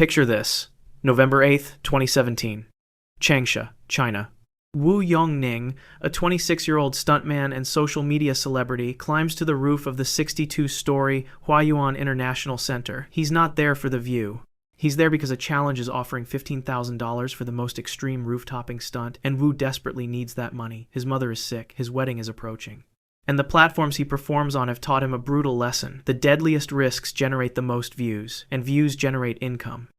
Picture this. November 8th, 2017. Changsha, China. Wu Yongning, a 26-year-old stuntman and social media celebrity, climbs to the roof of the 62-story Huayuan International Center. He's not there for the view. He's there because a challenge is offering $15,000 for the most extreme roof-topping stunt, and Wu desperately needs that money. His mother is sick, his wedding is approaching. And the platforms he performs on have taught him a brutal lesson. The deadliest risks generate the most views, and views generate income.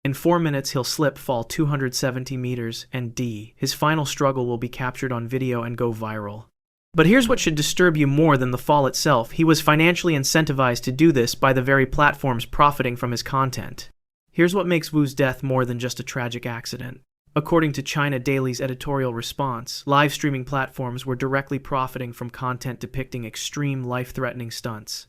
In 4 minutes, he'll slip, fall 270 meters, and die. His final struggle will be captured on video and go viral. But here's what should disturb you more than the fall itself. He was financially incentivized to do this by the very platforms profiting from his content. Here's what makes Wu's death more than just a tragic accident. According to China Daily's editorial response, live streaming platforms were directly profiting from content depicting extreme, life-threatening stunts.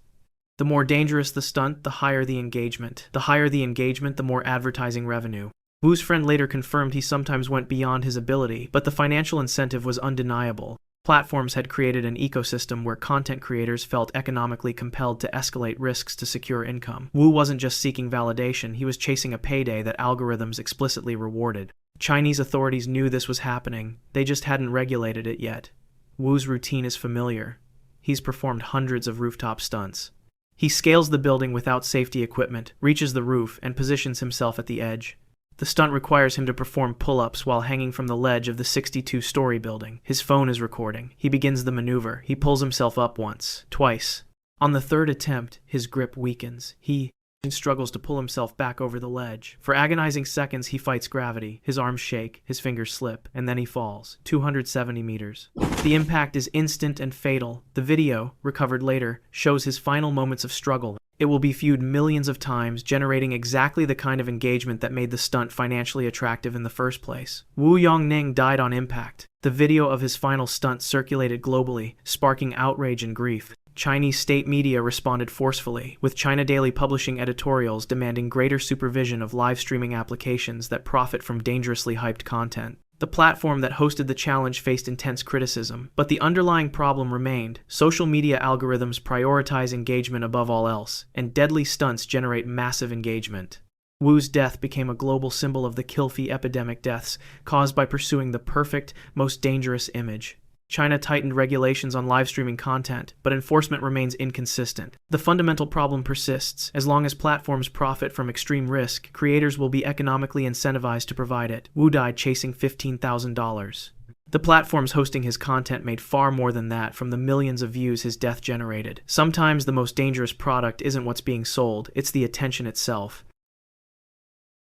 The more dangerous the stunt, the higher the engagement. The higher the engagement, the more advertising revenue. Wu's friend later confirmed he sometimes went beyond his ability, but the financial incentive was undeniable. Platforms had created an ecosystem where content creators felt economically compelled to escalate risks to secure income. Wu wasn't just seeking validation, he was chasing a payday that algorithms explicitly rewarded. Chinese authorities knew this was happening, they just hadn't regulated it yet. Wu's routine is familiar. He's performed hundreds of rooftop stunts. He scales the building without safety equipment, reaches the roof, and positions himself at the edge. The stunt requires him to perform pull-ups while hanging from the ledge of the 62-story building. His phone is recording. He begins the maneuver. He pulls himself up once, twice. On the third attempt, his grip weakens. He struggles to pull himself back over the ledge. For agonizing seconds, he fights gravity. His arms shake, his fingers slip, and then he falls, 270 meters. The impact is instant and fatal. The video, recovered later, shows his final moments of struggle. It will be viewed millions of times, generating exactly the kind of engagement that made the stunt financially attractive in the first place. Wu Yongning died on impact. The video of his final stunt circulated globally, sparking outrage and grief. Chinese state media responded forcefully, with China Daily publishing editorials demanding greater supervision of live streaming applications that profit from dangerously hyped content. The platform that hosted the challenge faced intense criticism, but the underlying problem remained. Social media algorithms prioritize engagement above all else, and deadly stunts generate massive engagement. Wu's death became a global symbol of the Selfie epidemic, deaths caused by pursuing the perfect, most dangerous image. China tightened regulations on live streaming content, but enforcement remains inconsistent. The fundamental problem persists. As long as platforms profit from extreme risk, creators will be economically incentivized to provide it. Wu died chasing $15,000. The platforms hosting his content made far more than that from the millions of views his death generated. Sometimes the most dangerous product isn't what's being sold, it's the attention itself.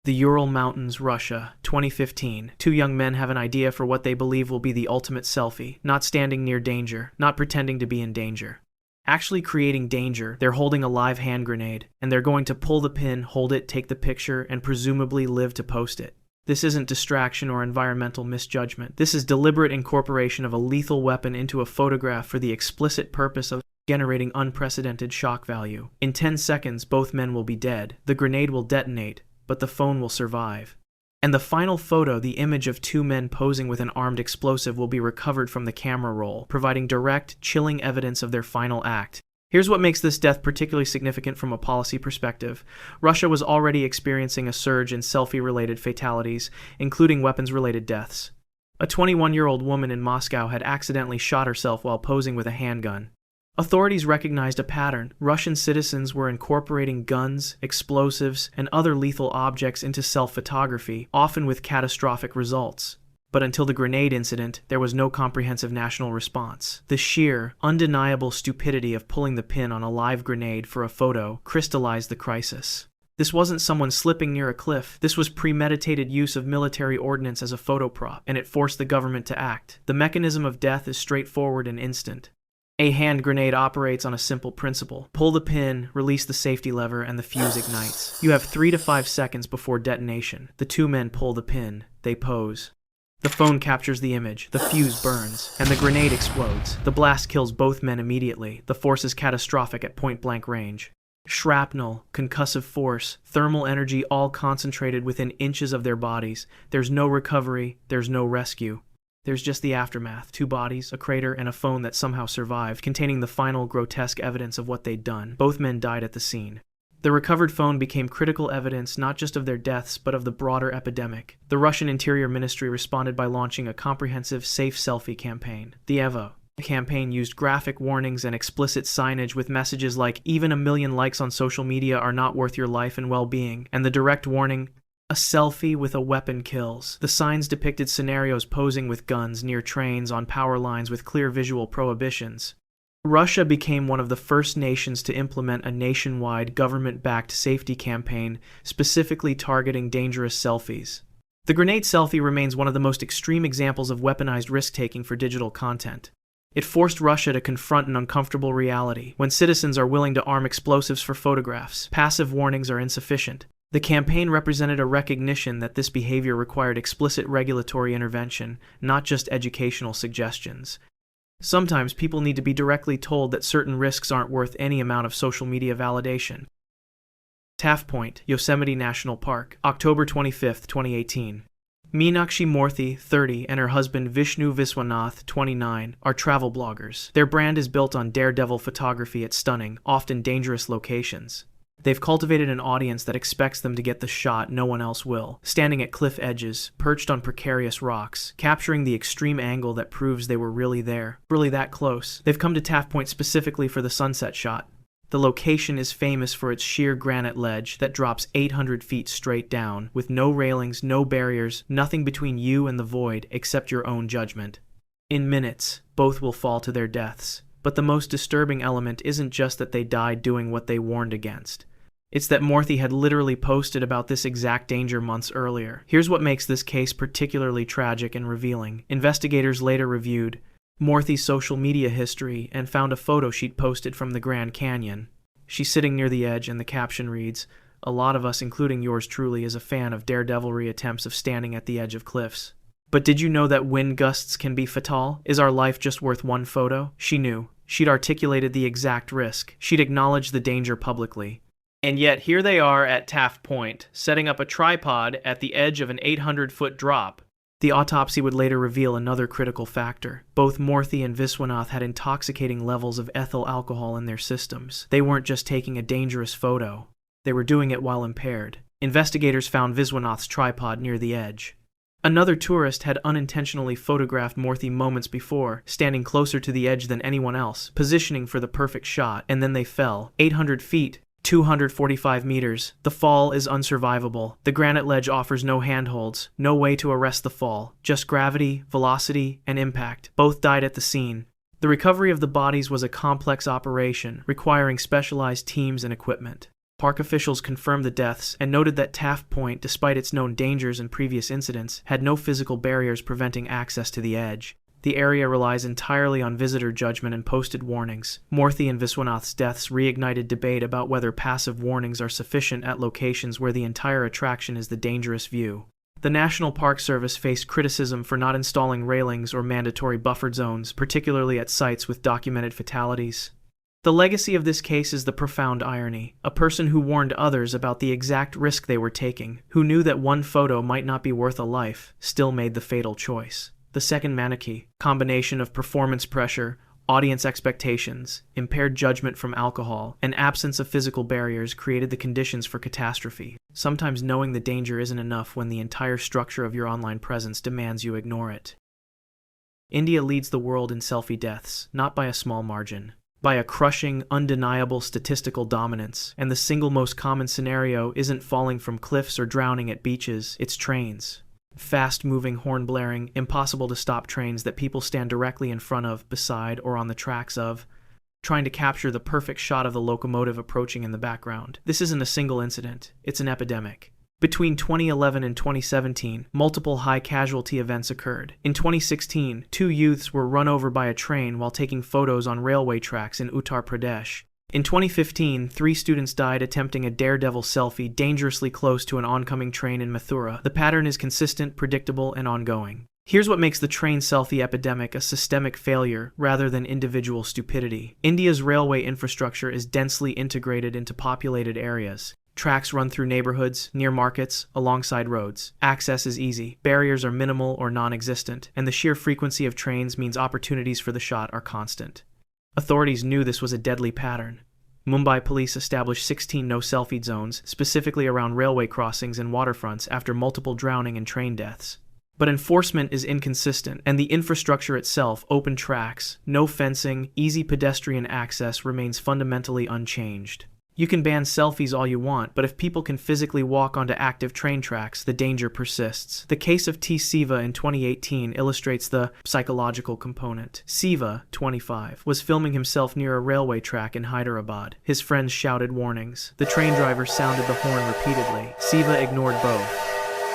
The Ural Mountains, Russia, 2015. Two young men have an idea for what they believe will be the ultimate selfie. Not standing near danger, not pretending to be in danger. Actually creating danger. They're holding a live hand grenade, and they're going to pull the pin, hold it, take the picture, and presumably live to post it. This isn't distraction or environmental misjudgment. This is deliberate incorporation of a lethal weapon into a photograph for the explicit purpose of generating unprecedented shock value. In 10 seconds, both men will be dead. The grenade will detonate, but the phone will survive. And the final photo, the image of two men posing with an armed explosive, will be recovered from the camera roll, providing direct, chilling evidence of their final act. Here's what makes this death particularly significant from a policy perspective. Russia was already experiencing a surge in selfie-related fatalities, including weapons-related deaths. A 21-year-old woman in Moscow had accidentally shot herself while posing with a handgun. Authorities recognized a pattern. Russian citizens were incorporating guns, explosives, and other lethal objects into self-photography, often with catastrophic results. But until the grenade incident, there was no comprehensive national response. The sheer, undeniable stupidity of pulling the pin on a live grenade for a photo crystallized the crisis. This wasn't someone slipping near a cliff. This was premeditated use of military ordnance as a photo prop, and it forced the government to act. The mechanism of death is straightforward and instant. A hand grenade operates on a simple principle. Pull the pin, release the safety lever, and the fuse ignites. You have 3 to 5 seconds before detonation. The two men pull the pin. They pose. The phone captures the image. The fuse burns, and the grenade explodes. The blast kills both men immediately. The force is catastrophic at point-blank range. Shrapnel, concussive force, thermal energy, all concentrated within inches of their bodies. There's no recovery. There's no rescue. There's just the aftermath, 2 bodies, a crater, and a phone that somehow survived, containing the final grotesque evidence of what they'd done. Both men died at the scene. The recovered phone became critical evidence not just of their deaths but of the broader epidemic. The Russian Interior Ministry responded by launching a comprehensive Safe Selfie campaign. The EVO campaign used graphic warnings and explicit signage with messages like "Even a million likes on social media are not worth your life and well-being," and the direct warning, "A selfie with a weapon kills." The signs depicted scenarios posing with guns near trains, on power lines, with clear visual prohibitions. Russia became one of the first nations to implement a nationwide government-backed safety campaign specifically targeting dangerous selfies. The grenade selfie remains one of the most extreme examples of weaponized risk-taking for digital content. It forced Russia to confront an uncomfortable reality. When citizens are willing to arm explosives for photographs, passive warnings are insufficient. The campaign represented a recognition that this behavior required explicit regulatory intervention, not just educational suggestions. Sometimes people need to be directly told that certain risks aren't worth any amount of social media validation. Taft Point, Yosemite National Park, October 25, 2018. Meenakshi Morthy, 30, and her husband Vishnu Viswanath, 29, are travel bloggers. Their brand is built on daredevil photography at stunning, often dangerous locations. They've cultivated an audience that expects them to get the shot no one else will, standing at cliff edges, perched on precarious rocks, capturing the extreme angle that proves they were really there, really that close. They've come to Taft Point specifically for the sunset shot. The location is famous for its sheer granite ledge that drops 800 feet straight down, with no railings, no barriers, nothing between you and the void except your own judgment. In minutes, both will fall to their deaths. But the most disturbing element isn't just that they died doing what they warned against. It's that Morthy had literally posted about this exact danger months earlier. Here's what makes this case particularly tragic and revealing. Investigators later reviewed Morthy's social media history and found a photo she'd posted from the Grand Canyon. She's sitting near the edge and the caption reads, "A lot of us, including yours truly, is a fan of daredevilry attempts of standing at the edge of cliffs. But did you know that wind gusts can be fatal? Is our life just worth one photo?" She knew. She'd articulated the exact risk. She'd acknowledged the danger publicly. And yet here they are at Taft Point, setting up a tripod at the edge of an 800-foot drop. The autopsy would later reveal another critical factor. Both Morthy and Viswanath had intoxicating levels of ethyl alcohol in their systems. They weren't just taking a dangerous photo. They were doing it while impaired. Investigators found Viswanath's tripod near the edge. Another tourist had unintentionally photographed Morthy moments before, standing closer to the edge than anyone else, positioning for the perfect shot, and then they fell. 800 feet. 245 meters. The fall is unsurvivable. The granite ledge offers no handholds, no way to arrest the fall, just gravity, velocity, and impact. Both died at the scene. The recovery of the bodies was a complex operation, requiring specialized teams and equipment. Park officials confirmed the deaths and noted that Taft Point, despite its known dangers and previous incidents, had no physical barriers preventing access to the edge. The area relies entirely on visitor judgment and posted warnings. Morthy and Viswanath's deaths reignited debate about whether passive warnings are sufficient at locations where the entire attraction is the dangerous view. The National Park Service faced criticism for not installing railings or mandatory buffer zones, particularly at sites with documented fatalities. The legacy of this case is the profound irony. A person who warned others about the exact risk they were taking, who knew that one photo might not be worth a life, still made the fatal choice. The second manicky, combination of performance pressure, audience expectations, impaired judgment from alcohol, and absence of physical barriers created the conditions for catastrophe. Sometimes knowing the danger isn't enough when the entire structure of your online presence demands you ignore it. India leads the world in selfie deaths, not by a small margin, by a crushing, undeniable statistical dominance, and the single most common scenario isn't falling from cliffs or drowning at beaches, it's trains. Fast-moving, horn-blaring, impossible-to-stop trains that people stand directly in front of, beside, or on the tracks of, trying to capture the perfect shot of the locomotive approaching in the background. This isn't a single incident, it's an epidemic. Between 2011 and 2017, multiple high-casualty events occurred. In 2016, 2 youths were run over by a train while taking photos on railway tracks in Uttar Pradesh. In 2015, 3 students died attempting a daredevil selfie dangerously close to an oncoming train in Mathura. The pattern is consistent, predictable, and ongoing. Here's what makes the train selfie epidemic a systemic failure rather than individual stupidity. India's railway infrastructure is densely integrated into populated areas. Tracks run through neighborhoods, near markets, alongside roads. Access is easy, barriers are minimal or non-existent, and the sheer frequency of trains means opportunities for the shot are constant. Authorities knew this was a deadly pattern. Mumbai police established 16 no-selfie zones, specifically around railway crossings and waterfronts after multiple drowning and train deaths. But enforcement is inconsistent, and the infrastructure itself, open tracks, no fencing, easy pedestrian access, remains fundamentally unchanged. You can ban selfies all you want, but if people can physically walk onto active train tracks, the danger persists. The case of T. Siva in 2018 illustrates the psychological component. Siva, 25, was filming himself near a railway track in Hyderabad. His friends shouted warnings. The train driver sounded the horn repeatedly. Siva ignored both.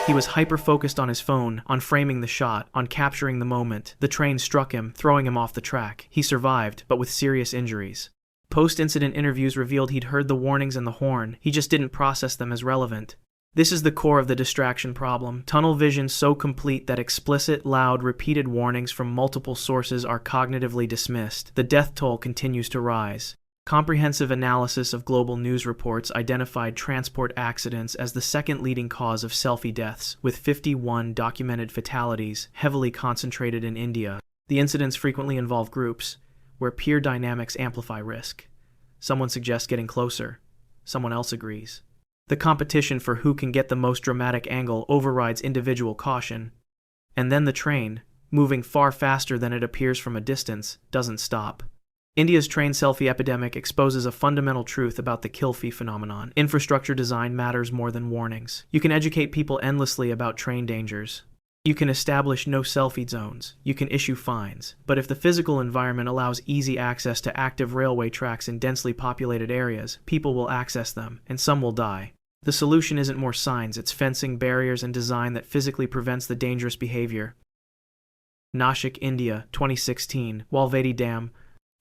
He was hyper-focused on his phone, on framing the shot, on capturing the moment. The train struck him, throwing him off the track. He survived, but with serious injuries. Post-incident interviews revealed he'd heard the warnings and the horn, he just didn't process them as relevant. This is the core of the distraction problem. Tunnel vision so complete that explicit, loud, repeated warnings from multiple sources are cognitively dismissed. The death toll continues to rise. Comprehensive analysis of global news reports identified transport accidents as the second leading cause of selfie deaths, with 51 documented fatalities, heavily concentrated in India. The incidents frequently involve groups, where peer dynamics amplify risk. Someone suggests getting closer. Someone else agrees. The competition for who can get the most dramatic angle overrides individual caution. And then the train, moving far faster than it appears from a distance, doesn't stop. India's train selfie epidemic exposes a fundamental truth about the kill-fee phenomenon. Infrastructure design matters more than warnings. You can educate people endlessly about train dangers. You can establish no selfie zones. You can issue fines. But if the physical environment allows easy access to active railway tracks in densely populated areas, people will access them, and some will die. The solution isn't more signs, it's fencing, barriers, and design that physically prevents the dangerous behavior. Nashik, India, 2016, Walvedi Dam.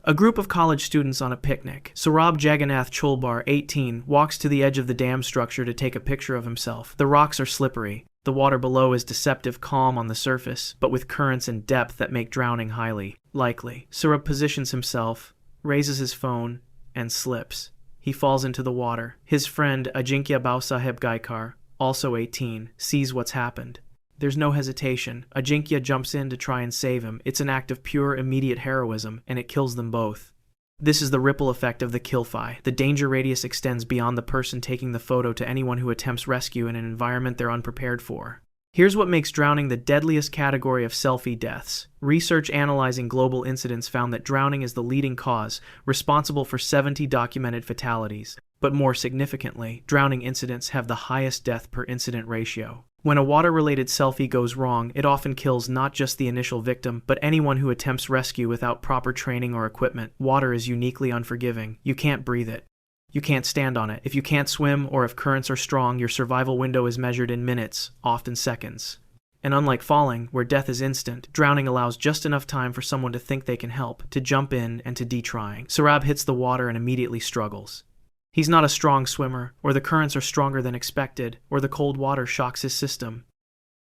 A group of college students on a picnic. Saurabh Jagannath Chulbar, 18, walks to the edge of the dam structure to take a picture of himself. The rocks are slippery. The water below is deceptive calm on the surface, but with currents and depth that make drowning highly likely. Saurabh positions himself, raises his phone, and slips. He falls into the water. His friend, Ajinkya Bausaheb Gaikar, also 18, sees what's happened. There's no hesitation. Ajinkya jumps in to try and save him. It's an act of pure, immediate heroism, and it kills them both. This is the ripple effect of the kill-fi. The danger radius extends beyond the person taking the photo to anyone who attempts rescue in an environment they're unprepared for. Here's what makes drowning the deadliest category of selfie deaths. Research analyzing global incidents found that drowning is the leading cause, responsible for 70 documented fatalities. But more significantly, drowning incidents have the highest death per incident ratio. When a water-related selfie goes wrong, it often kills not just the initial victim, but anyone who attempts rescue without proper training or equipment. Water is uniquely unforgiving. You can't breathe it. You can't stand on it. If you can't swim, or if currents are strong, your survival window is measured in minutes, often seconds. And unlike falling, where death is instant, drowning allows just enough time for someone to think they can help, to jump in, and to detrying. Saurabh hits the water and immediately struggles. He's not a strong swimmer, or the currents are stronger than expected, or the cold water shocks his system.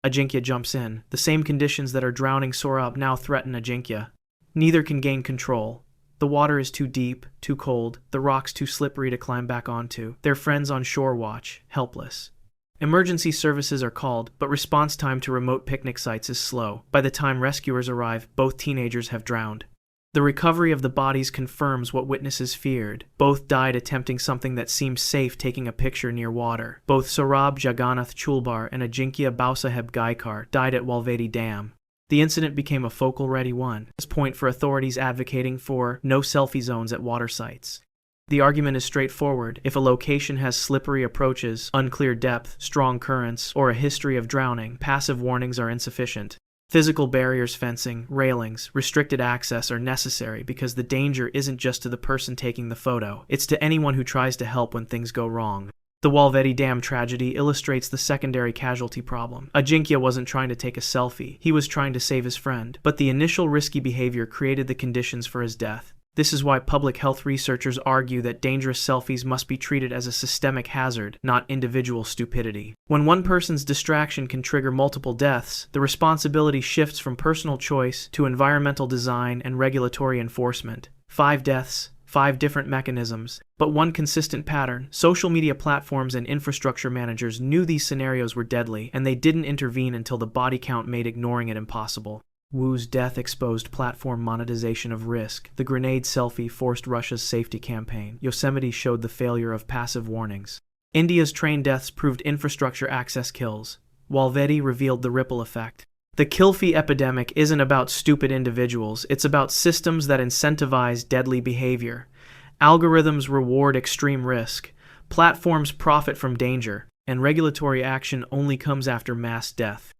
Ajinkya jumps in. The same conditions that are drowning Saurabh now threaten Ajinkya. Neither can gain control. The water is too deep, too cold, the rocks too slippery to climb back onto. Their friends on shore watch, helpless. Emergency services are called, but response time to remote picnic sites is slow. By the time rescuers arrive, both teenagers have drowned. The recovery of the bodies confirms what witnesses feared. Both died attempting something that seemed safe, taking a picture near water. Both Saurabh Jagannath Chulbar and Ajinkya Bausaheb Gaikar died at Walvedi Dam. The incident became a focal-ready one, a point for authorities advocating for no selfie zones at water sites. The argument is straightforward. If a location has slippery approaches, unclear depth, strong currents, or a history of drowning, passive warnings are insufficient. Physical barriers, fencing, railings, restricted access are necessary because the danger isn't just to the person taking the photo, it's to anyone who tries to help when things go wrong. The Walvedi Dam tragedy illustrates the secondary casualty problem. Ajinkya wasn't trying to take a selfie, he was trying to save his friend, but the initial risky behavior created the conditions for his death. This is why public health researchers argue that dangerous selfies must be treated as a systemic hazard, not individual stupidity. When one person's distraction can trigger multiple deaths, the responsibility shifts from personal choice to environmental design and regulatory enforcement. 5 deaths, 5 different mechanisms, but one consistent pattern. Social media platforms and infrastructure managers knew these scenarios were deadly, and they didn't intervene until the body count made ignoring it impossible. Wu's death exposed platform monetization of risk. The grenade Selfie forced Russia's safety campaign. Yosemite showed the failure of passive warnings. India's train deaths proved infrastructure access kills. Walvedi revealed the ripple effect. The kill-fee epidemic isn't about stupid individuals, it's about systems that incentivize deadly behavior. Algorithms reward extreme risk. Platforms profit from danger, and regulatory action only comes after mass death.